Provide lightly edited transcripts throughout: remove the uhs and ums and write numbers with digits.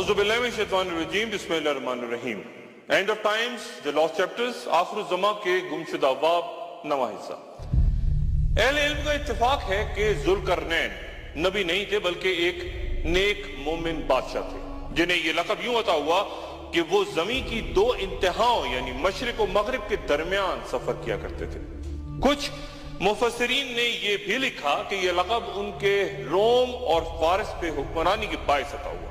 اعوذ باللہ من الشیطان الرجیم بسم اللہ الرحمن الرحیم. And of Times the last chapters, آخر الزماں کے گمشدہ ابواب، نواں حصہ. اہل علم کا اتفاق ہے کہ ذوالقرنین نبی نہیں تھے بلکہ ایک نیک مومن بادشاہ تھے، جنہیں یہ لقب یوں عطا ہوا کہ وہ زمین کی دو انتہاؤں یعنی مشرق و مغرب کے درمیان سفر کیا کرتے تھے. کچھ مفسرین نے یہ بھی لکھا کہ یہ لقب ان کے روم اور فارس پہ حکمرانی کے باعث عطا ہوا،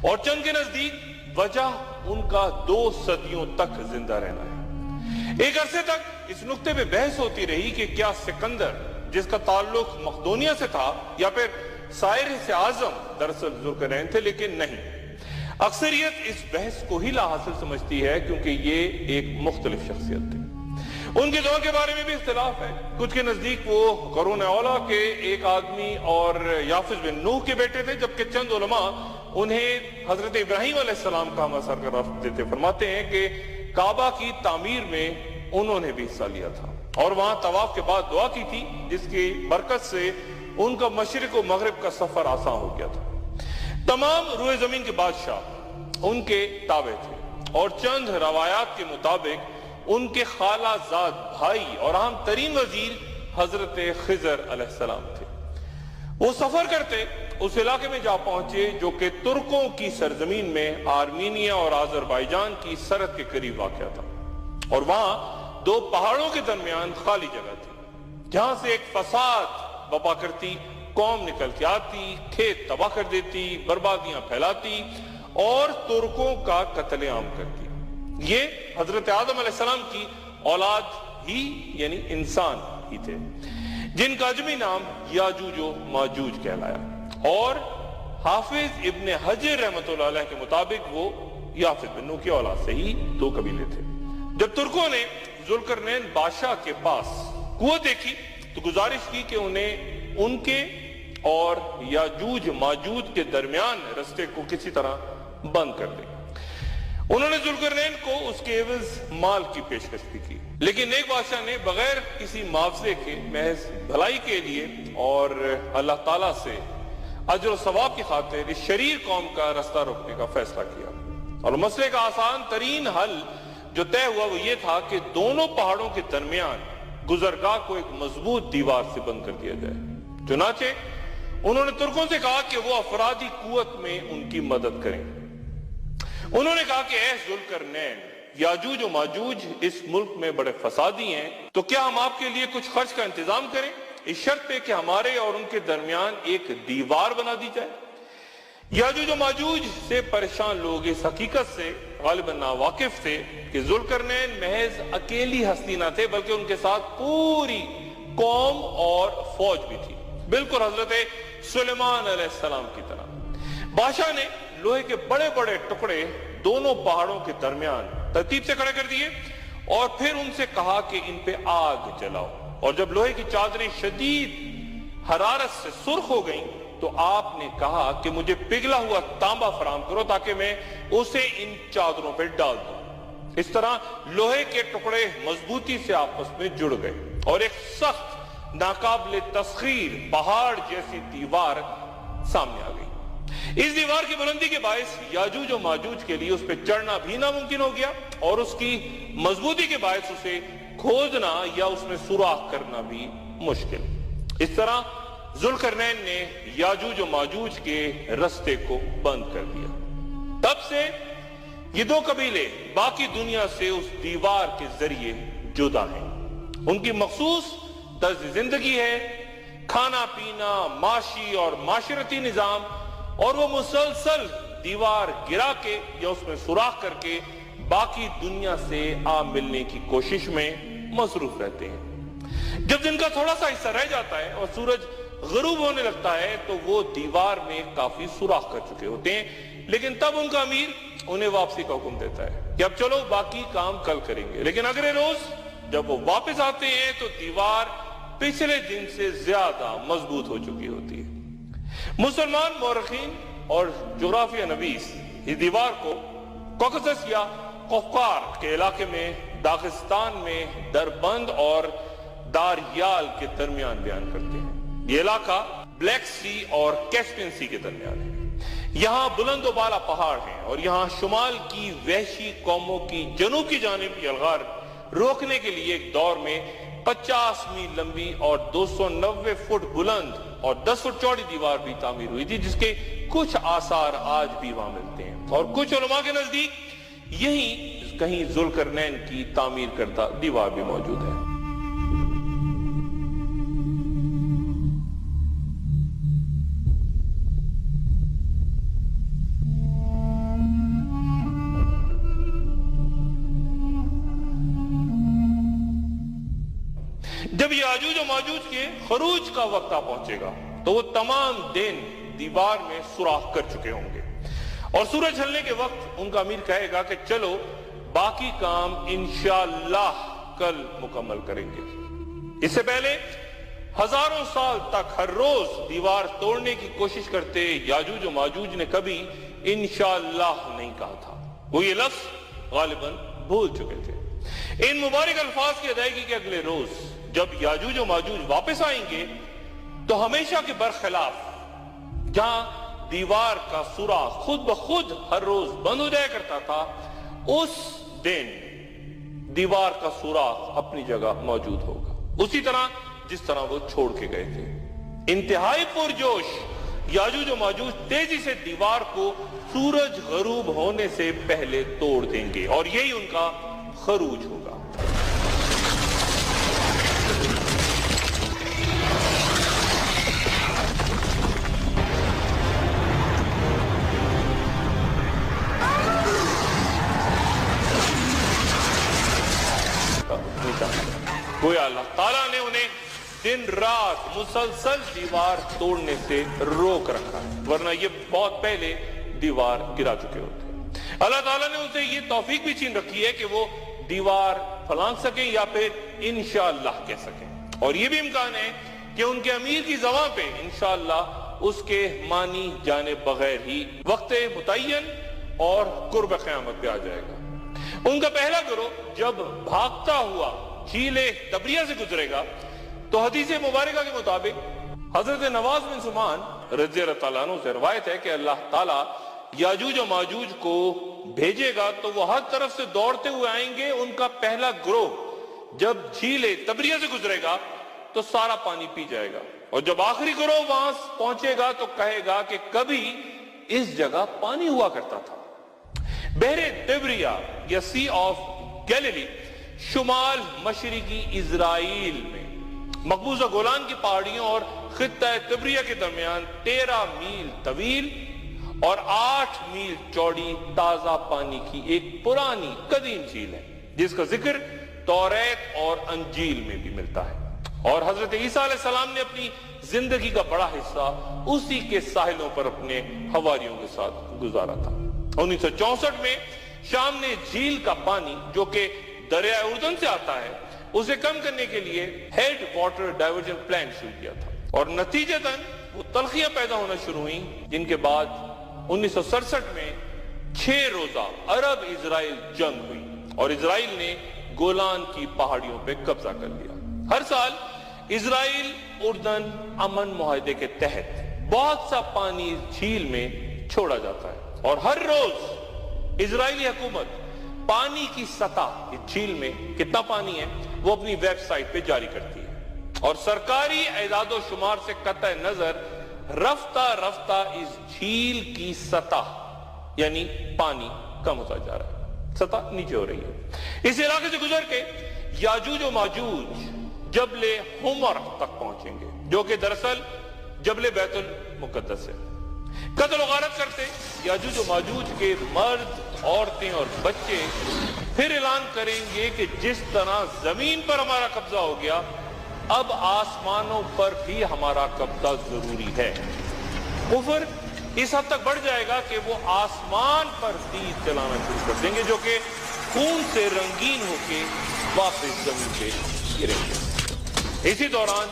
اور چند کے نزدیک وجہ ان کا 2 صدیوں تک زندہ رہنا ہے. ایک عرصے تک اس نقطے پہ بحث ہوتی رہی کہ کیا سکندر، جس کا تعلق مقدونیہ سے تھا، یا پھر سائرس اعظم دراصل ذوالقرنین تھے، لیکن نہیں. اکثریت اس بحث کو ہی لا حاصل سمجھتی ہے کیونکہ یہ ایک مختلف شخصیت تھے. ان کے دور کے بارے میں بھی اختلاف ہے. کچھ کے نزدیک وہ قرون اولا کے ایک آدمی اور یافس بن نوح کے بیٹے تھے، جبکہ چند علماء انہیں حضرت ابراہیم علیہ السلام کا مسار قرار دیتے. فرماتے ہیں کہ کعبہ کی تعمیر میں انہوں نے بھی حصہ لیا تھا اور وہاں طواف کے بعد دعا کی تھی، جس کی برکت سے ان کا مشرق و مغرب کا سفر آسان ہو گیا تھا. تمام روئے زمین کے بادشاہ ان کے تابع تھے، اور چند روایات کے مطابق ان کے خالہ زاد بھائی اور اہم ترین وزیر حضرت خضر علیہ السلام تھے. وہ سفر کرتے اس علاقے میں جا پہنچے جو کہ ترکوں کی سرزمین میں آرمینیا اور آذربائیجان کی سرحد کے قریب واقع تھا، اور وہاں 2 پہاڑوں کے درمیان خالی جگہ تھی جہاں سے ایک فساد بپا کرتی قوم نکل کے آتی، کھیت تباہ کر دیتی، بربادیاں پھیلاتی اور ترکوں کا قتل عام کرتی. یہ حضرت آدم علیہ السلام کی اولاد ہی یعنی انسان ہی تھے، جن کا اجمی نام یاجوج و ماجوج کہلایا، اور حافظ ابن حجر رحمۃ اللہ علیہ کے مطابق وہ یافس بن نوح کی اولاد سے ہی 2 قبیلے تھے. جب ترکوں نے ذوالقرنین بادشاہ کے پاس قوت دیکھی تو گزارش کی کہ انہیں ان کے اور یاجوج ماجوج کے درمیان رستے کو کسی طرح بند کر دیں. انہوں نے ذوالقرنین کو اس کے عوض مال کی پیشکش بھی کی، لیکن نیک بادشاہ نے بغیر کسی معاوضے کے محض بھلائی کے لیے اور اللہ تعالیٰ سے اجر و ثواب کی خاطر اس شریر قوم کا رستہ روکنے کا فیصلہ کیا. اور مسئلے کا آسان ترین حل جو طے ہوا وہ یہ تھا کہ دونوں پہاڑوں کے درمیان گزرگاہ کو ایک مضبوط دیوار سے بند کر دیا جائے. چنانچہ انہوں نے ترکوں سے کہا کہ وہ افرادی قوت میں ان کی مدد کریں. انہوں نے کہا کہ اے ذوالقرنین، یاجوج و ماجوج اس ملک میں بڑے فسادی ہیں، تو کیا ہم آپ کے لیے کچھ خرچ کا انتظام کریں اس شرط پہ کہ ہمارے اور ان کے درمیان ایک دیوار بنا دی جائے. یاجوج و ماجوج سے پریشان لوگ اس حقیقت سے غالباً ناواقف تھے کہ ذوالقرنین محض اکیلی ہستی نہ تھے بلکہ ان کے ساتھ پوری قوم اور فوج بھی تھی، بالکل حضرت سلیمان علیہ السلام کی طرح. بادشاہ نے لوہے کے بڑے بڑے ٹکڑے دونوں پہاڑوں کے درمیان ترتیب سے کھڑے کر دیے اور پھر ان سے کہا کہ ان پہ آگ جلاؤ. اور جب لوہے کی چادریں شدید حرارت سے سرخ ہو گئیں تو آپ نے کہا کہ مجھے پگھلا ہوا تانبا فراہم کرو تاکہ میں اسے ان چادروں پہ ڈال دوں. اس طرح لوہے کے ٹکڑے مضبوطی سے آپس میں جڑ گئے اور ایک سخت ناقابل تسخیر پہاڑ جیسی دیوار سامنے آ گئی. اس دیوار کی بلندی کے باعث یاجوج و ماجوج کے لیے اس پہ چڑھنا بھی ناممکن ہو گیا اور اس کی مضبوطی کے باعث اسے کھودنا یا اس میں سوراخ کرنا بھی مشکل. اس طرح ذوالقرنین نے یاجوج و ماجوج کے رستے کو بند کر دیا. تب سے یہ 2 قبیلے باقی دنیا سے اس دیوار کے ذریعے جدا ہیں. ان کی مخصوص طرز زندگی ہے، کھانا پینا، معاشی اور معاشرتی نظام، اور وہ مسلسل دیوار گرا کے یا اس میں سوراخ کر کے باقی دنیا سے آ ملنے کی کوشش میں مصروف رہتے ہیں. جب دن کا تھوڑا سا حصہ رہ جاتا ہے اور سورج غروب ہونے لگتا ہے تو وہ دیوار میں کافی سوراخ کر چکے ہوتے ہیں، لیکن تب ان کا امیر انہیں واپسی کا حکم دیتا ہے کہ اب چلو باقی کام کل کریں گے. لیکن اگلے روز جب وہ واپس آتے ہیں تو دیوار پچھلے دن سے زیادہ مضبوط ہو چکی ہوتی ہے. مسلمان مورخین اور جغرافیہ نویس اس دیوار کو کوکسس یا قفقار کے علاقے میں داغستان میں دربند اور داریال کے درمیان بیان کرتے ہیں. یہ علاقہ بلیک سی اور کیسپین سی کے درمیان ہے. یہاں بلند و بالا پہاڑ ہیں اور یہاں شمال کی وحشی قوموں کی جنوب کی جانب کی الغار روکنے کے لیے ایک دور میں 50 میل لمبی اور 290 فٹ بلند اور 10 فٹ چوڑی دیوار بھی تعمیر ہوئی تھی، جس کے کچھ آثار آج بھی وہاں ملتے ہیں، اور کچھ علماء کے نزدیک یہیں کہیں ذوالقرنین کی تعمیر کردہ دیوار بھی موجود ہے۔ جب یاجوج و ماجوج کے خروج کا وقت آ پہنچے گا تو وہ تمام دن دیوار میں سوراخ کر چکے ہوں گے، اور سورج ڈھلنے کے وقت ان کا امیر کہے گا کہ چلو باقی کام انشاءاللہ کل مکمل کریں گے۔ اس سے پہلے ہزاروں سال تک ہر روز دیوار توڑنے کی کوشش کرتے یاجوج و ماجوج نے کبھی انشاءاللہ نہیں کہا تھا، وہ یہ لفظ غالباً بھول چکے تھے۔ ان مبارک الفاظ کی ادائیگی کے اگلے روز جب یاجوج و ماجوج واپس آئیں گے تو ہمیشہ کے برخلاف جہاں دیوار کا سوراخ خود بخود ہر روز بند ہو جایا کرتا تھا، اس دن دیوار کا سوراخ اپنی جگہ موجود ہوگا، اسی طرح جس طرح وہ چھوڑ کے گئے تھے۔ انتہائی پرجوش یاجوج و ماجوج تیزی سے دیوار کو سورج غروب ہونے سے پہلے توڑ دیں گے، اور یہی ان کا خروج ہوگا۔ گویا اللہ تعالیٰ نے انہیں دن رات مسلسل دیوار توڑنے سے روک رکھا ہے، ورنہ یہ بہت پہلے دیوار گرا چکے ہوتے۔ اللہ تعالیٰ نے اسے یہ توفیق بھی چھین رکھی ہے کہ وہ دیوار پھلانگ سکیں یا پھر انشاءاللہ کہہ سکیں، اور یہ بھی امکان ہے کہ ان کے امیر کی زبان پہ انشاءاللہ اس کے معنی جانے بغیر ہی وقت متعین اور قرب قیامت پہ آ جائے گا۔ ان کا پہلا گروہ جب بھاگتا ہوا جھیل تبریہ سے گزرے گا تو حدیث مبارکہ کے مطابق حضرت نواز بن سمان رضی اللہ تعالیٰ عنہ سے روایت ہے کہ اللہ تعالیٰ یاجوج و ماجوج کو بھیجے گا تو وہ ہر طرف سے دوڑتے ہوئے آئیں گے۔ ان کا پہلا گروہ جب جھیل تبریہ سے گزرے گا تو سارا پانی پی جائے گا، اور جب آخری گروہ وہاں پہنچے گا تو کہے گا کہ کبھی اس جگہ پانی ہوا کرتا تھا۔ بحر تبریہ یا سی آف گیلیلی شمال مشرقی اسرائیل میں مقبوضہ گولان کی پہاڑیوں اور خطہ تبریہ کے درمیان 13 میل طویل اور 8 میل چوڑی تازہ پانی کی ایک پرانی قدیم جھیل ہے، جس کا ذکر توریت اور انجیل میں بھی ملتا ہے، اور حضرت عیسیٰ علیہ السلام نے اپنی زندگی کا بڑا حصہ اسی کے ساحلوں پر اپنے حواریوں کے ساتھ گزارا تھا۔ 1964 میں شام نے جھیل کا پانی جو کہ دریائے اردن سے آتا ہے اسے کم کرنے کے لیے ہیڈ واٹر ڈائیورژن پلان شروع کیا تھا، اور نتیجتاً وہ تلخیاں پیدا ہونا شروع ہوئیں، جن کے بعد 1967 میں 6 روزہ عرب اسرائیل جنگ ہوئی اور اسرائیل نے گولان کی پہاڑیوں پہ قبضہ کر لیا۔ ہر سال اسرائیل اردن امن معاہدے کے تحت بہت سا پانی جھیل میں چھوڑا جاتا ہے، اور ہر روز اسرائیلی حکومت پانی کی سطح اس جھیل میں کتنا پانی ہے وہ اپنی ویب سائٹ پہ جاری کرتی ہے، اور سرکاری اعداد و شمار سے قطع نظر رفتہ رفتہ اس جھیل کی سطح یعنی پانی کم ہوتا جا رہا ہے، سطح نیچے ہو رہی ہے۔ اس علاقے سے گزر کے یاجوج و ماجوج جبل حمر تک پہنچیں گے، جو کہ دراصل جبل بیت المقدس ہے۔ قتل و غارت کرتے یاجوج و ماجوج کے مرد، عورتیں اور بچے پھر اعلان کریں گے کہ جس طرح زمین پر ہمارا قبضہ ہو گیا، اب آسمانوں پر بھی ہمارا قبضہ ضروری ہے۔ کفر اس حد تک بڑھ جائے گا کہ وہ آسمان پر تیر چلانا شروع کر دیں گے، جو کہ خون سے رنگین ہو کے واپس زمین پہ گریں گے۔ اسی دوران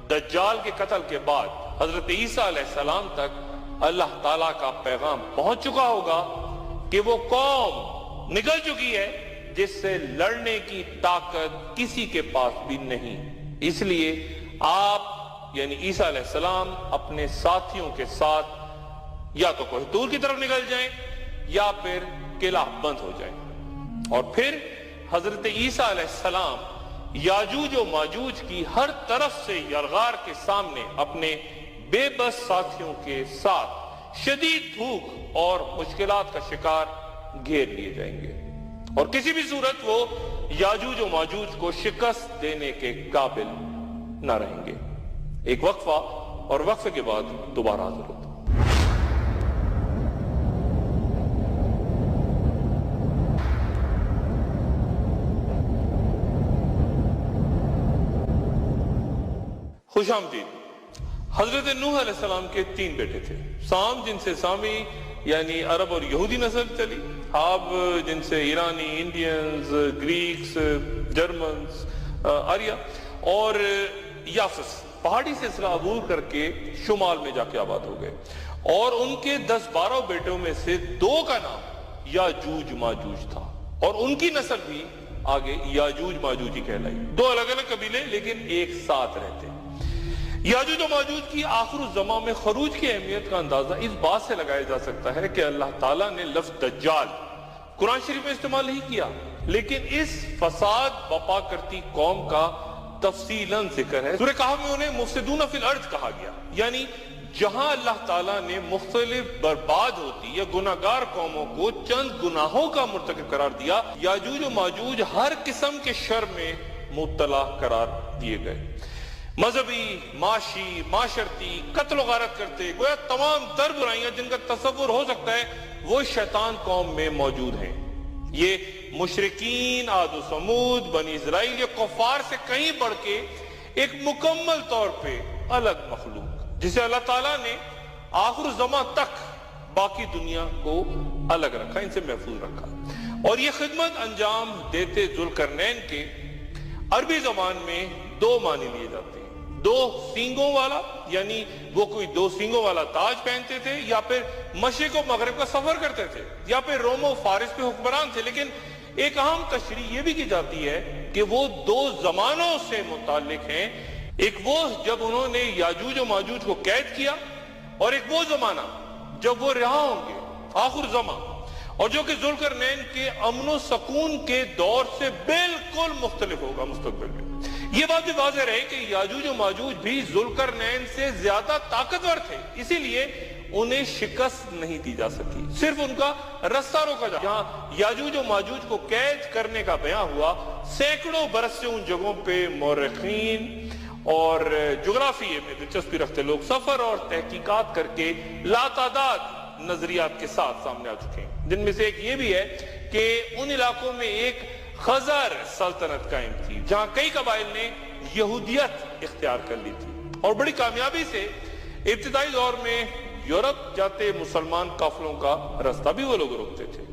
دجال کے قتل کے بعد حضرت عیسیٰ علیہ السلام تک اللہ تعالیٰ کا پیغام پہنچ چکا ہوگا کہ وہ قوم نکل چکی ہے جس سے لڑنے کی طاقت کسی کے پاس بھی نہیں۔ اس لیے آپ یعنی عیسیٰ علیہ السلام اپنے ساتھیوں کے ساتھ یا تو کوہ طور کی طرف نکل جائیں یا پھر قلعہ بند ہو جائیں. اور پھر حضرت عیسیٰ علیہ السلام یاجوج و ماجوج کی ہر طرف سے یرغار کے سامنے اپنے بے بس ساتھیوں کے ساتھ شدید بھوک اور مشکلات کا شکار گھیر لیے جائیں گے اور کسی بھی صورت وہ یاجوج و ماجوج کو شکست دینے کے قابل نہ رہیں گے. ایک وقفہ اور وقفے کے بعد دوبارہ حاضر ہوتا ہوں. خوش آمدید. حضرت نوح علیہ السلام کے 3 بیٹے تھے. سام جن سے سامی یعنی عرب اور یہودی نسل چلی، حاب جن سے ایرانی، انڈینز، گریکس، جرمنز، آریا، اور یافس پہاڑی سے سلسلہ عبور کر کے شمال میں جا کے آباد ہو گئے. اور ان کے 10-12 بیٹوں میں سے 2 کا نام یاجوج ماجوج تھا اور ان کی نسل بھی آگے یاجوج ماجوجی کہلائی. 2 الگ الگ قبیلے لیکن ایک ساتھ رہتے. یاجوج و ماجوج کی آخر الزمان میں خروج کی اہمیت کا اندازہ اس بات سے لگایا جا سکتا ہے کہ اللہ تعالیٰ نے لفظ دجال قرآن شریف میں استعمال نہیں کیا، لیکن اس فساد بپا کرتی قوم کا تفصیلاً ذکر ہے. سورہ کہف میں انہیں مفسدون فی الارض کہا گیا، یعنی جہاں اللہ تعالیٰ نے مختلف برباد ہوتی یا گناہگار قوموں کو چند گناہوں کا مرتکب قرار دیا، یاجوج و ماجوج ہر قسم کے شر میں مبتلا قرار دیے گئے. مذہبی، معاشی، معاشرتی، قتل و غارت کرتے، گویا تمام تر برائیاں جن کا تصور ہو سکتا ہے وہ شیطان قوم میں موجود ہیں. یہ مشرکین، عاد و ثمود، بنی اسرائیل، یہ کفار سے کہیں بڑھ کے ایک مکمل طور پہ الگ مخلوق جسے اللہ تعالیٰ نے آخر الزمان تک باقی دنیا کو الگ رکھا، ان سے محفوظ رکھا. اور یہ خدمت انجام دیتے ذوالقرنین کے عربی زبان میں 2 معنی لیے جاتے ہیں. 2 سینگوں والا، یعنی وہ کوئی 2 سینگوں والا تاج پہنتے تھے، یا پھر مشرق و مغرب کا سفر کرتے تھے، یا پھر روم و فارس پہ حکمران تھے. لیکن ایک اہم تشریح یہ بھی کی جاتی ہے کہ وہ 2 زمانوں سے متعلق ہیں. ایک وہ جب انہوں نے یاجوج و ماجوج کو قید کیا، اور ایک وہ زمانہ جب وہ رہا ہوں گے آخر زمان، اور جو کہ ذوالقرنین کے امن و سکون کے دور سے بالکل مختلف ہوگا مستقبل میں. یہ بات بھی واضح رہے کہ یاجوج و ماجوج بھی ذوالقرنین سے زیادہ طاقتور تھے، اسی لیے انہیں شکست نہیں دی جا سکی، صرف ان کا رستہ روکا جا. جہاں یاجوج و ماجوج کو قید کرنے کا بیان ہوا، سینکڑوں برس سے ان جگہوں پہ مورخین اور جغرافیے میں دلچسپی رکھتے لوگ سفر اور تحقیقات کر کے لاتعداد نظریات کے ساتھ سامنے آ چکے ہیں، جن میں سے ایک یہ بھی ہے کہ ان علاقوں میں ایک خزر سلطنت قائم تھی جہاں کئی قبائل نے یہودیت اختیار کر لی تھی، اور بڑی کامیابی سے ابتدائی دور میں یورپ جاتے مسلمان قافلوں کا راستہ بھی وہ لوگ روکتے تھے.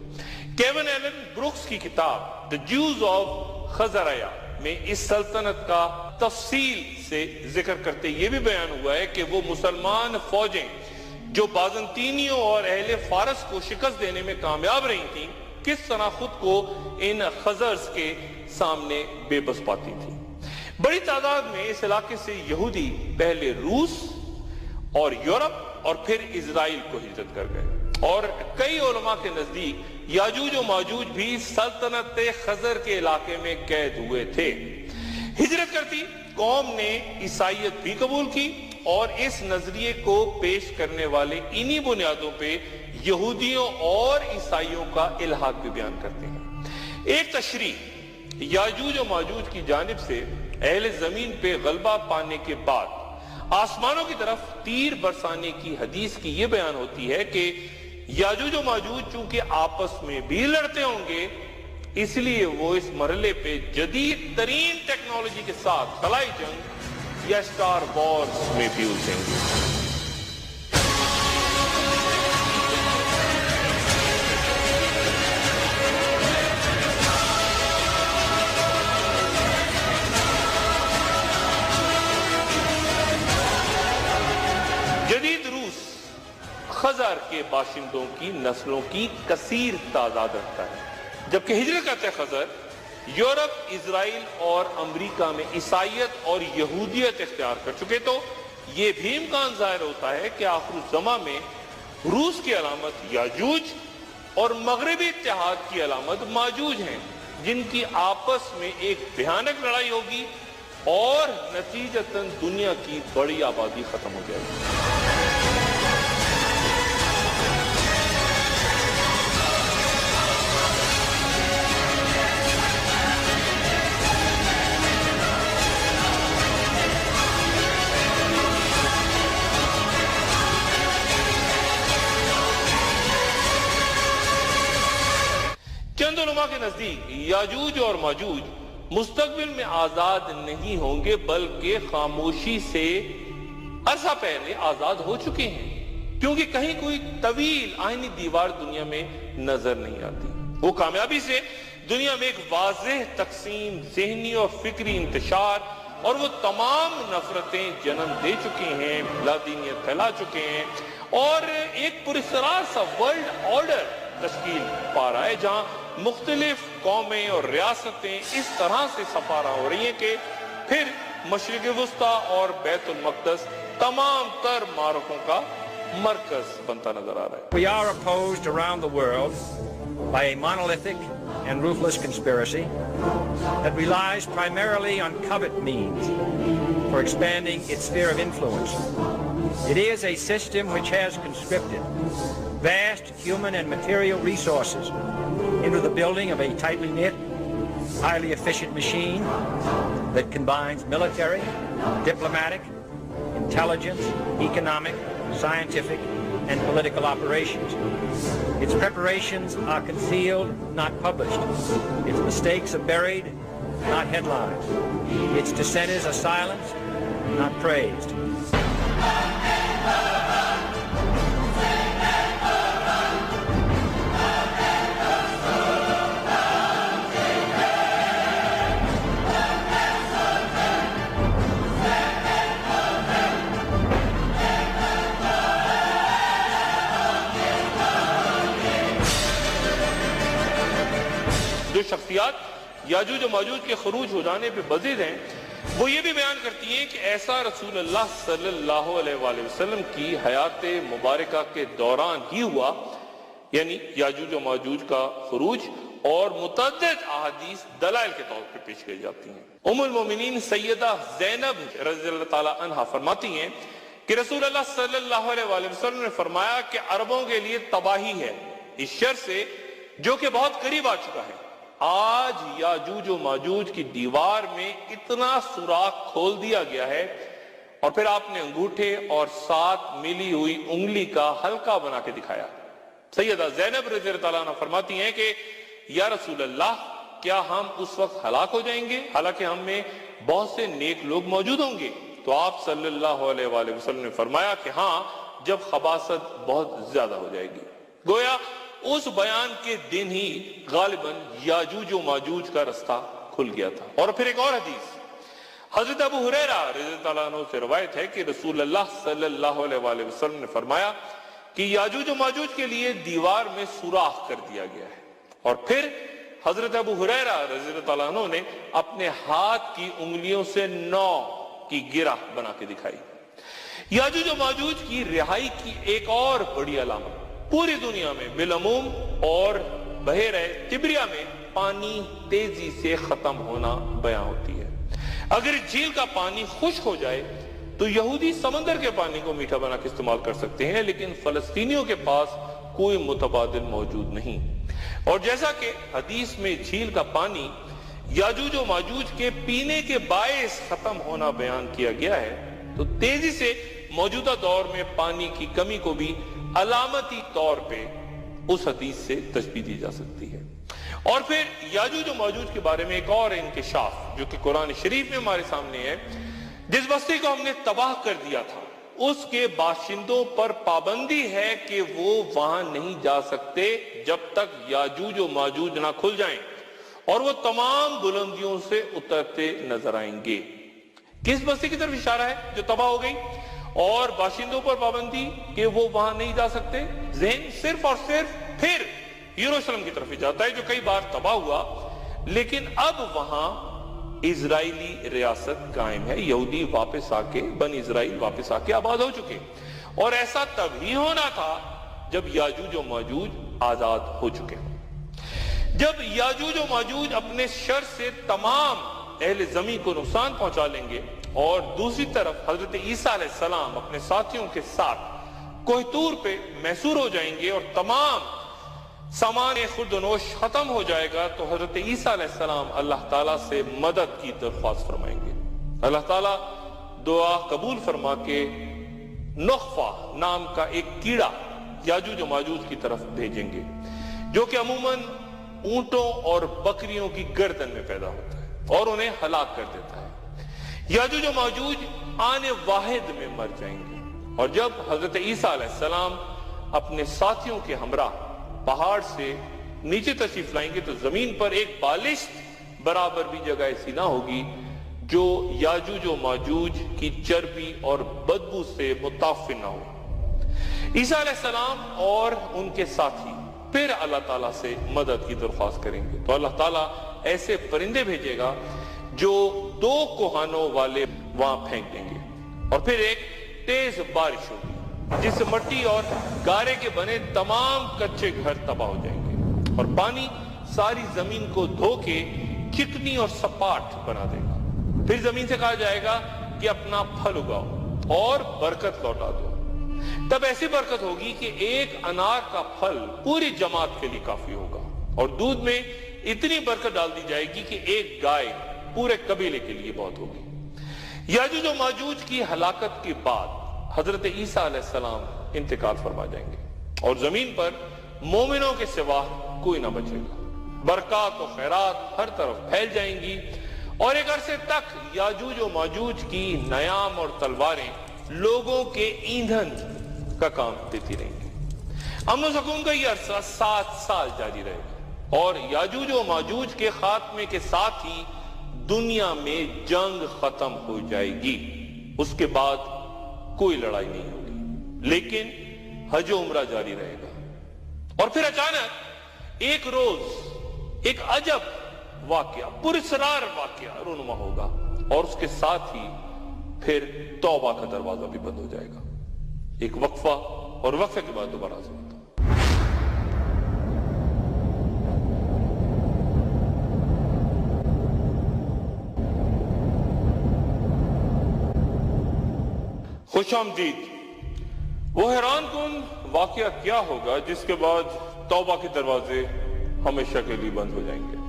کیون ایلن بروکس کی کتاب The Jews of خزریا میں اس سلطنت کا تفصیل سے ذکر کرتے یہ بھی بیان ہوا ہے کہ وہ مسلمان فوجیں جو بازنطینیوں اور اہل فارس کو شکست دینے میں کامیاب رہی تھیں، کس طرح خود کو ان خزرز کے سامنے بے بس پاتی تھی. بڑی تعداد میں اس علاقے سے یہودی پہلے روس اور یورپ اور پھر اسرائیل کو ہجرت کر گئے، اور کئی علماء کے نزدیک یاجوج و ماجوج بھی سلطنت خزر کے علاقے میں قید ہوئے تھے. ہجرت کرتی قوم نے عیسائیت بھی قبول کی، اور اس نظریے کو پیش کرنے والے انہی بنیادوں پہ یہودیوں اور عیسائیوں کا الحاق بھی بیان کرتے ہیں. ایک تشریح یاجوج و ماجوج کی جانب سے اہل زمین پہ غلبہ پانے کے بعد آسمانوں کی طرف تیر برسانے کی حدیث کی یہ بیان ہوتی ہے کہ یاجوج و ماجوج چونکہ آپس میں بھی لڑتے ہوں گے، اس لیے وہ اس مرحلے پہ جدید ترین ٹیکنالوجی کے ساتھ خلائی جنگ یا سٹار وارز میں بھی الجھیں گے. جدید روس خزر کے باشندوں کی نسلوں کی کثیر تعداد رکھتا ہے، جبکہ ہجرت کرتے خزر یورپ، اسرائیل اور امریکہ میں عیسائیت اور یہودیت اختیار کر چکے. تو یہ بھی امکان ظاہر ہوتا ہے کہ آخر الزمان میں روس کی علامت یاجوج اور مغربی اتحاد کی علامت ماجوج ہیں، جن کی آپس میں ایک بھیانک لڑائی ہوگی اور نتیجتاً دنیا کی بڑی آبادی ختم ہو جائے گی۔ چند علماء کے نزدیک یاجوج اور ماجوج مستقبل میں آزاد نہیں ہوں گے، بلکہ خاموشی سے عرصہ پہلے آزاد ہو چکے ہیں، کیونکہ کہیں کوئی طویل آئینی دیوار دنیا میں نظر نہیں آتی۔ وہ کامیابی سے دنیا میں ایک واضح تقسیم، ذہنی اور فکری انتشار اور وہ تمام نفرتیں جنم دے چکے ہیں، لادینیت پھیلا چکے ہیں، اور ایک پراسرار سا ورلڈ آرڈر تشکیل پا رہا ہے، جہاں مختلف قومیں اور ریاستیں اس طرح سے سپارہ ہو رہی ہیں کہ پھر مشرق وسطیٰ اور بیت المقدس تمام تر معرکوں کا مرکز بنتا نظر آ رہا ہے۔ We are opposed around the world by a monolithic and ruthless conspiracy that relies primarily on covert means for expanding its sphere of influence. It is a system which has conscripted vast human and material resources into the building of a tightly knit, highly efficient machine that combines military, diplomatic, intelligence, economic, scientific, and political operations. Its preparations are concealed, not published. Its mistakes are buried, not headlined. Its dissenters are silenced, not praised. جو شخصیات یاجوج و ماجوج کے خروج ہو جانے پہ بضد ہیں، وہ یہ بھی بیان کرتی ہیں کہ ایسا رسول اللہ صلی اللہ علیہ وآلہ وسلم کی حیات مبارکہ کے دوران ہی ہوا، یعنی یاجوج و ماجوج کا خروج، اور متعدد احادیث دلائل کے طور پر پیش کی جاتی ہیں۔ ام المومنین سیدہ زینب رضی اللہ تعالی عنہا فرماتی ہیں کہ رسول اللہ صلی اللہ علیہ وآلہ وسلم نے فرمایا کہ عربوں کے لیے تباہی ہے اس شر سے جو کہ بہت قریب آ چکا ہے۔ آج یاجوج و ماجوج کی دیوار میں اتنا سوراخ کھول دیا گیا ہے، اور پھر آپ نے انگوٹھے اور 7 ملی ہوئی انگلی کا حلقہ بنا کے دکھایا۔ سیدہ زینب رضی اللہ عنہ فرماتی ہیں کہ یا رسول اللہ، کیا ہم اس وقت ہلاک ہو جائیں گے حالانکہ ہم میں بہت سے نیک لوگ موجود ہوں گے؟ تو آپ صلی اللہ علیہ وآلہ وسلم نے فرمایا کہ ہاں، جب خباثت بہت زیادہ ہو جائے گی۔ گویا اس بیان کے دن ہی غالباً یاجوج و ماجوج کا رستہ کھل گیا تھا۔ اور پھر ایک اور حدیث حضرت ابو ہریرہ رضی اللہ عنہ سے روایت ہے کہ رسول اللہ صلی اللہ علیہ وآلہ وسلم نے فرمایا کہ یاجوج و ماجوج کے لیے دیوار میں سوراخ کر دیا گیا ہے۔ اور پھر حضرت ابو ہریرہ رضی اللہ عنہ نے اپنے ہاتھ کی انگلیوں سے 9 کی گرہ بنا کے دکھائی۔ یاجوج و ماجوج کی رہائی کی ایک اور بڑی علامت پوری دنیا میں بالعموم اور بحیرہ تبریہ میں پانی تیزی سے ختم ہونا بیان ہوتی ہے۔ اگر جھیل کا پانی خشک ہو جائے تو یہودی سمندر کے پانی کو میٹھا بنا کے استعمال کر سکتے ہیں، لیکن فلسطینیوں کے پاس کوئی متبادل موجود نہیں۔ اور جیسا کہ حدیث میں جھیل کا پانی یاجوج و ماجوج کے پینے کے باعث ختم ہونا بیان کیا گیا ہے، تو تیزی سے موجودہ دور میں پانی کی کمی کو بھی علامتی طور پہ اس حدیث سے تشبیہ دی جا سکتی ہے۔ اور پھر یاجوج و ماجوج کے بارے میں ایک اور انکشاف جو کہ قرآن شریف میں ہمارے سامنے ہے، جس بستی کو ہم نے تباہ کر دیا تھا اس کے باشندوں پر پابندی ہے کہ وہ وہاں نہیں جا سکتے جب تک یاجوج و ماجوج نہ کھل جائیں، اور وہ تمام بلندیوں سے اترتے نظر آئیں گے۔ کس بستی کی طرف اشارہ ہے جو تباہ ہو گئی؟ اور باشندوں پر پابندی کہ وہ وہاں نہیں جا سکتے، ذہن صرف اور صرف پھر یروشلم کی طرف ہی جاتا ہے جو کئی بار تباہ ہوا، لیکن اب وہاں اسرائیلی ریاست قائم ہے۔ یہودی واپس آ کے، بنی اسرائیل واپس آ کے آباد ہو چکے، اور ایسا تب ہی ہونا تھا جب یاجوج و ماجوج آزاد ہو چکے ہوں۔ جب یاجوج و ماجوج اپنے شر سے تمام اہل زمین کو نقصان پہنچا لیں گے اور دوسری طرف حضرت عیسیٰ علیہ السلام اپنے ساتھیوں کے ساتھ کوہ طور پہ محصور ہو جائیں گے اور تمام سامان خورد و نوش ختم ہو جائے گا، تو حضرت عیسیٰ علیہ السلام اللہ تعالیٰ سے مدد کی درخواست فرمائیں گے۔ اللہ تعالیٰ دعا قبول فرما کے نخفہ نام کا ایک کیڑا یاجوج و ماجوج کی طرف بھیجیں گے، جو کہ عموماً اونٹوں اور بکریوں کی گردن میں پیدا ہوتا ہے اور انہیں ہلاک کر دیتا ہے۔ یاجوج و ماجوج آنے واحد میں مر جائیں گے، اور جب حضرت عیسیٰ علیہ السلام اپنے ساتھیوں کے ہمراہ پہاڑ سے نیچے تشریف لائیں گے تو زمین پر ایک بالشت برابر بھی جگہ ایسی نہ ہوگی جو یاجوج و ماجوج کی چربی اور بدبو سے متعفن نہ ہو۔ عیسیٰ علیہ السلام اور ان کے ساتھی پھر اللہ تعالیٰ سے مدد کی درخواست کریں گے، تو اللہ تعالیٰ ایسے پرندے بھیجے گا جو 2 کوہانوں والے وہاں پھینک دیں گے، اور پھر ایک تیز بارش ہوگی جس سے مٹی اور گارے کے بنے تمام کچے گھر تباہ ہو جائیں گے، اور پانی ساری زمین کو دھو کے چکنی اور سپاٹ بنا دے گا۔ پھر زمین سے کہا جائے گا کہ اپنا پھل اگاؤ اور برکت لوٹا دو۔ تب ایسی برکت ہوگی کہ ایک انار کا پھل پوری جماعت کے لیے کافی ہوگا، اور دودھ میں اتنی برکت ڈال دی جائے گی کہ ایک گائے پورے قبیلے کے لیے بہت ہوگی۔ یاجوج و ماجوج کی ہلاکت کے بعد حضرت عیسیٰ علیہ السلام انتقال فرما جائیں گے، اور زمین پر مومنوں کے سوا کوئی نہ بچے گا۔ برکات و خیرات ہر طرف پھیل جائیں گی، اور ایک عرصے تک یاجوج و ماجوج کی نیام اور تلواریں لوگوں کے ایندھن کا کام دیتی رہیں گی۔ امن و سکون کا یہ عرصہ 7 سال جاری رہے گا، اور یاجوج و ماجوج کے خاتمے کے ساتھ ہی دنیا میں جنگ ختم ہو جائے گی۔ اس کے بعد کوئی لڑائی نہیں ہوگی، لیکن حج و عمرہ جاری رہے گا۔ اور پھر اچانک ایک روز ایک عجب واقعہ، پراسرار واقعہ رونما ہوگا، اور اس کے ساتھ ہی پھر توبہ کا دروازہ بھی بند ہو جائے گا۔ ایک وقفہ، اور وقفے کے بعد دوبارہ حاضر ہوتا ہوں۔ خوش آمدید۔ وہ حیران کن واقعہ کیا ہوگا جس کے بعد توبہ کے دروازے ہمیشہ کے لیے بند ہو جائیں گے؟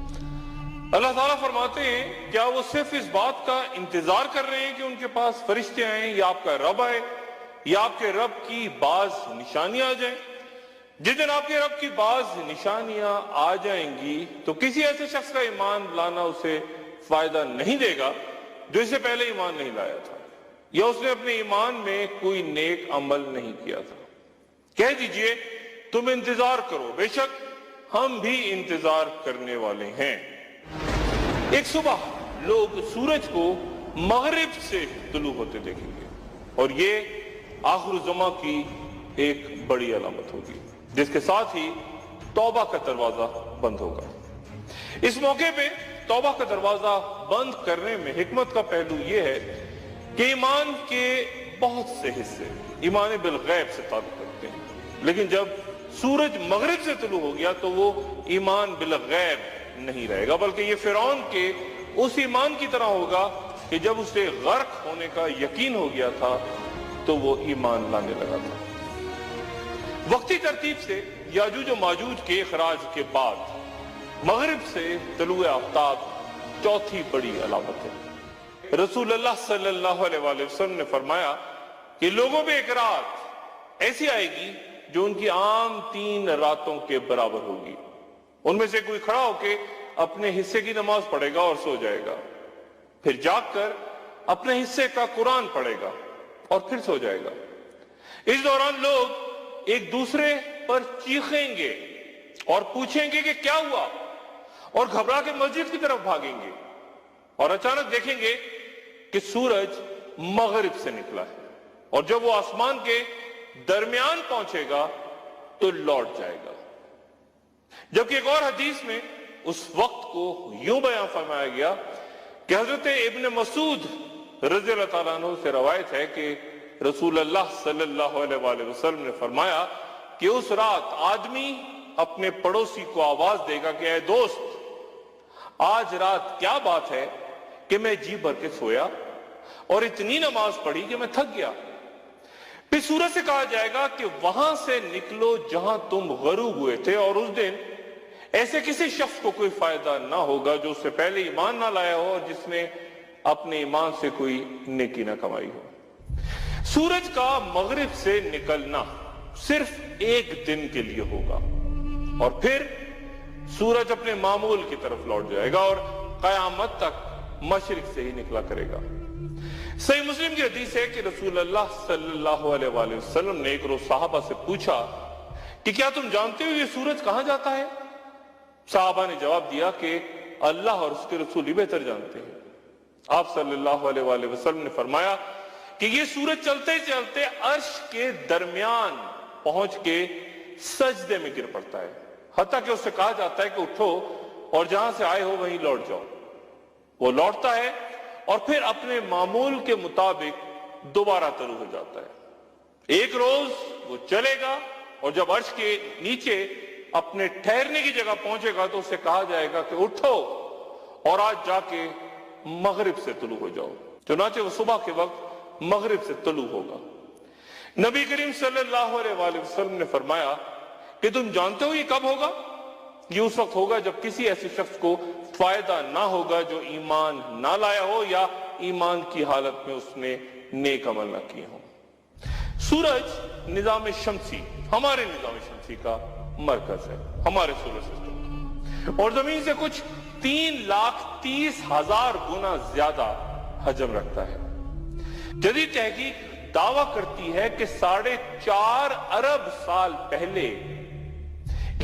اللہ تعالیٰ فرماتے ہیں، کیا وہ صرف اس بات کا انتظار کر رہے ہیں کہ ان کے پاس فرشتے آئیں یا آپ کا رب آئے یا آپ کے رب کی بعض نشانیاں آ جائیں؟ جس دن آپ کے رب کی بعض نشانیاں آ جائیں گی تو کسی ایسے شخص کا ایمان لانا اسے فائدہ نہیں دے گا جو اس سے پہلے ایمان نہیں لایا تھا، یا اس نے اپنے ایمان میں کوئی نیک عمل نہیں کیا تھا۔ کہہ دیجئے تم انتظار کرو، بے شک ہم بھی انتظار کرنے والے ہیں۔ ایک صبح لوگ سورج کو مغرب سے طلوع ہوتے دیکھیں گے، اور یہ آخر الزماں کی ایک بڑی علامت ہوگی، جس کے ساتھ ہی توبہ کا دروازہ بند ہوگا۔ اس موقع پہ توبہ کا دروازہ بند کرنے میں حکمت کا پہلو یہ ہے کہ ایمان کے بہت سے حصے ایمان بالغیب سے تعلق رکھتے ہیں، لیکن جب سورج مغرب سے طلوع ہو گیا تو وہ ایمان بالغیب نہیں رہے گا، بلکہ یہ فرعون کے اس ایمان کی طرح ہوگا کہ جب اسے غرق ہونے کا یقین ہو گیا تھا تو وہ ایمان لانے لگا تھا۔ وقتی ترتیب سے یاجوج و ماجوج کے اخراج کے بعد مغرب سے طلوع آفتاب چوتھی بڑی علامت ہے۔ رسول اللہ صلی اللہ علیہ وآلہ وسلم نے فرمایا کہ لوگوں پہ ایک رات ایسی آئے گی جو ان کی عام 3 راتوں کے برابر ہوگی۔ ان میں سے کوئی کھڑا ہو کے اپنے حصے کی نماز پڑھے گا اور سو جائے گا، پھر جاگ کر اپنے حصے کا قرآن پڑھے گا اور پھر سو جائے گا۔ اس دوران لوگ ایک دوسرے پر چیخیں گے اور پوچھیں گے کہ کیا ہوا، اور گھبرا کے مسجد کی طرف بھاگیں گے، اور اچانک دیکھیں گے کہ سورج مغرب سے نکلا ہے، اور جب وہ آسمان کے درمیان پہنچے گا تو لوٹ جائے گا۔ جبکہ ایک اور حدیث میں اس وقت کو یوں بیان فرمایا گیا کہ حضرت ابن مسعود رضی اللہ تعالیٰ عنہ سے روایت ہے کہ رسول اللہ صلی اللہ علیہ وآلہ وسلم نے فرمایا کہ اس رات آدمی اپنے پڑوسی کو آواز دے گا کہ اے دوست، آج رات کیا بات ہے کہ میں جی بھر کے سویا اور اتنی نماز پڑھی کہ میں تھک گیا۔ پھر سورج سے کہا جائے گا کہ وہاں سے نکلو جہاں تم غروب ہوئے تھے، اور اس دن ایسے کسی شخص کو کوئی فائدہ نہ ہوگا جو اس سے پہلے ایمان نہ لایا ہو اور جس نے اپنے ایمان سے کوئی نیکی نہ کمائی ہو۔ سورج کا مغرب سے نکلنا صرف ایک دن کے لیے ہوگا اور پھر سورج اپنے معمول کی طرف لوٹ جائے گا اور قیامت تک مشرق سے ہی نکلا کرے گا۔ صحیح مسلم کی حدیث ہے کہ رسول اللہ صلی اللہ علیہ وآلہ وسلم نے ایک روز صحابہ سے پوچھا کہ کیا تم جانتے ہو یہ سورج کہاں جاتا ہے؟ صحابہ نے جواب دیا کہ اللہ اور اس کے رسول ہی بہتر جانتے ہیں۔ آپ صلی اللہ علیہ وآلہ وسلم نے فرمایا کہ یہ سورج چلتے چلتے عرش کے درمیان پہنچ کے سجدے میں گر پڑتا ہے، حتیٰ کہ اس سے کہا جاتا ہے کہ اٹھو اور جہاں سے آئے ہو وہیں لوٹ جاؤ۔ وہ لوٹتا ہے اور پھر اپنے معمول کے مطابق دوبارہ طلوع ہو جاتا ہے۔ ایک روز وہ چلے گا اور جب عرش کے نیچے اپنے ٹھہرنے کی جگہ پہنچے گا تو اسے کہا جائے گا کہ اٹھو اور آج جا کے مغرب سے طلوع ہو جاؤ۔ چنانچہ وہ صبح کے وقت مغرب سے طلوع ہوگا۔ نبی کریم صلی اللہ علیہ وآلہ وسلم نے فرمایا کہ تم جانتے ہو یہ کب ہوگا؟ یہ اس وقت ہوگا جب کسی ایسے شخص کو فائدہ نہ ہوگا جو ایمان نہ لایا ہو یا ایمان کی حالت میں اس نے نیک عمل نہ کیے ہوں۔ سورج نظام شمسی، ہمارے نظام شمسی کا مرکز ہے، ہمارے سولر سسٹم، اور زمین سے کچھ 3,30,000 گنا زیادہ حجم رکھتا ہے۔ جدید تحقیق دعویٰ کرتی ہے کہ 4.5 ارب سال پہلے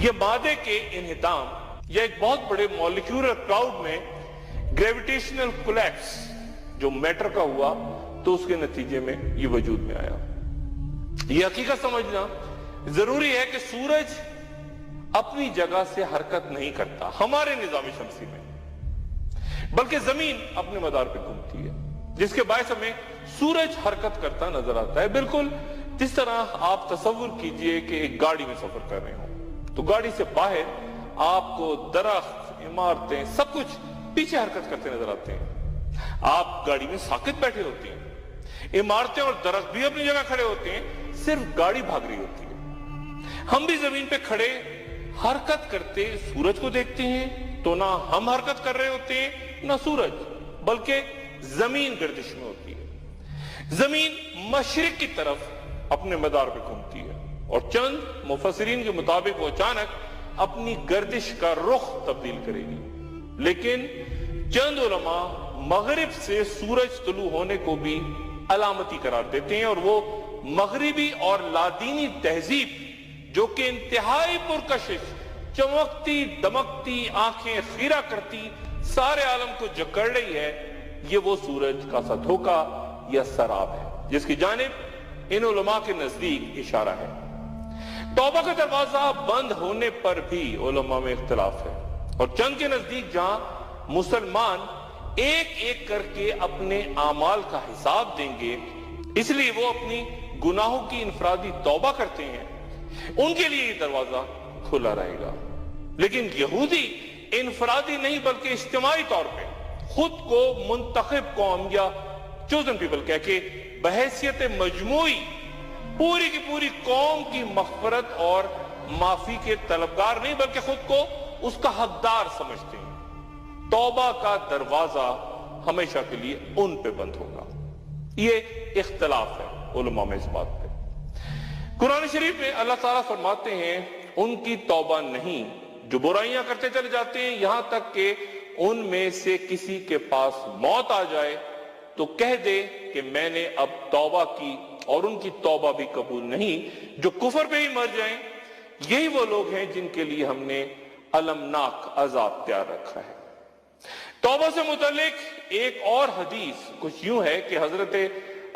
یہ مادے کے انہدام یا ایک بہت بڑے مالیکیولر کلاؤڈ میں گریویٹیشنل کولیپس جو میٹر کا ہوا تو اس کے نتیجے میں یہ وجود میں آیا۔ یہ حقیقت سمجھنا ضروری ہے کہ سورج اپنی جگہ سے حرکت نہیں کرتا ہمارے نظام شمسی میں، بلکہ زمین اپنے مدار پہ گھومتی ہے، جس کے باعث ہمیں سورج حرکت کرتا نظر آتا ہے۔ بالکل جس طرح آپ تصور کیجئے کہ ایک گاڑی میں سفر کر رہے ہوں تو گاڑی سے باہر آپ کو درخت، عمارتیں، سب کچھ پیچھے حرکت کرتے نظر آتے ہیں۔ آپ گاڑی میں ساکت بیٹھے ہوتے ہیں، عمارتیں اور درخت بھی اپنی جگہ کھڑے ہوتے ہیں، صرف گاڑی بھاگ رہی ہوتی ہے۔ ہم بھی زمین پہ کھڑے حرکت کرتے سورج کو دیکھتے ہیں تو نہ ہم حرکت کر رہے ہوتے ہیں نہ سورج، بلکہ زمین گردش میں ہوتی ہے۔ زمین مشرق کی طرف اپنے مدار پہ گھومتی ہے اور چند مفسرین کے مطابق وہ اچانک اپنی گردش کا رخ تبدیل کرے گی، لیکن چند علماء مغرب سے سورج طلوع ہونے کو بھی علامتی قرار دیتے ہیں، اور وہ مغربی اور لادینی تہذیب جو کہ انتہائی پرکشش، چمکتی دمکتی، آنکھیں خیرہ کرتی، سارے عالم کو جکڑ رہی ہے، یہ وہ سورج کا سا دھوکہ یا سراب ہے جس کی جانب ان علماء کے نزدیک اشارہ ہے۔ توبہ کا دروازہ بند ہونے پر بھی علماء میں اختلاف ہے، اور چند کے نزدیک جہاں مسلمان ایک ایک کر کے اپنے اعمال کا حساب دیں گے، اس لیے وہ اپنی گناہوں کی انفرادی توبہ کرتے ہیں، ان کے لیے یہ دروازہ کھلا رہے گا۔ لیکن یہودی انفرادی نہیں بلکہ اجتماعی طور پہ خود کو منتخب قوم یا چوزن پیپل کہہ کے بحیثیت مجموعی پوری کی پوری قوم کی مغفرت اور معافی کے طلبگار نہیں بلکہ خود کو اس کا حقدار سمجھتے ہیں۔ توبہ کا دروازہ ہمیشہ کے لیے ان پہ بند ہوگا۔ یہ اختلاف ہے علماء میں اس بات پہ۔ قرآن شریف میں اللہ تعالیٰ فرماتے ہیں ان کی توبہ نہیں جو برائیاں کرتے چلے جاتے ہیں یہاں تک کہ ان میں سے کسی کے پاس موت آ جائے تو کہہ دے کہ میں نے اب توبہ کی، اور ان کی توبہ بھی قبول نہیں، جو کفر پہ ہی مر جائیں۔ یہی وہ لوگ ہیں جن کے لیے ہم نے المناک عذاب تیار رکھا ہے۔ توبہ سے متعلق ایک اور حدیث کچھ یوں ہے کہ حضرت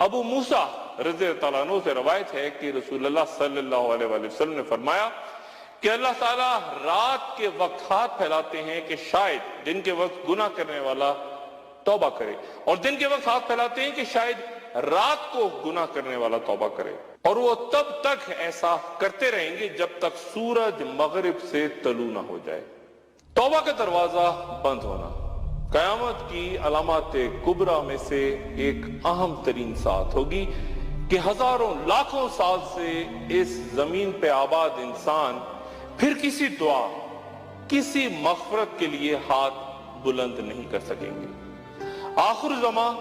ابو موسیٰ رضی اللہ عنہ سے روایت ہے کہ رسول اللہ صلی اللہ علیہ وآلہ وسلم نے فرمایا کہ اللہ تعالیٰ رات کے وقت ہاتھ پھیلاتے ہیں کہ شاید دن کے وقت گناہ کرنے والا توبہ کرے، اور دن کے وقت ہاتھ پھیلاتے ہیں کہ شاید رات کو گناہ کرنے والا توبہ کرے۔ اور وہ تب تک ایسا کرتے رہیں گے جب تک سورج مغرب سے طلوع نہ ہو جائے۔ توبہ کا دروازہ بند ہونا قیامت کی علامات کبریٰ میں سے ایک اہم ترین ساتھ ہوگی کہ ہزاروں لاکھوں سال سے اس زمین پہ آباد انسان پھر کسی دعا، کسی مغفرت کے لیے ہاتھ بلند نہیں کر سکیں گے۔ آخر زمان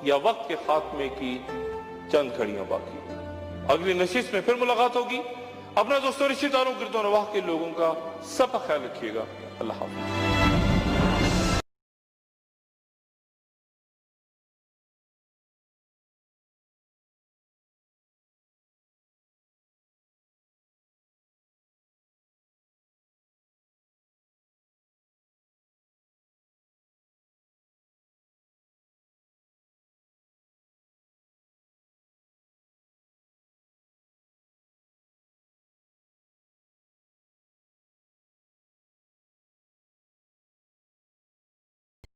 یا وقت کے خاتمے کی چند گھڑیاں باقی۔ اگلی نشست میں پھر ملاقات ہوگی۔ اپنا دوستوں، رشتہ داروں، گرد و نواح کے لوگوں کا سب کا خیال رکھیے گا۔ اللہ حافظ۔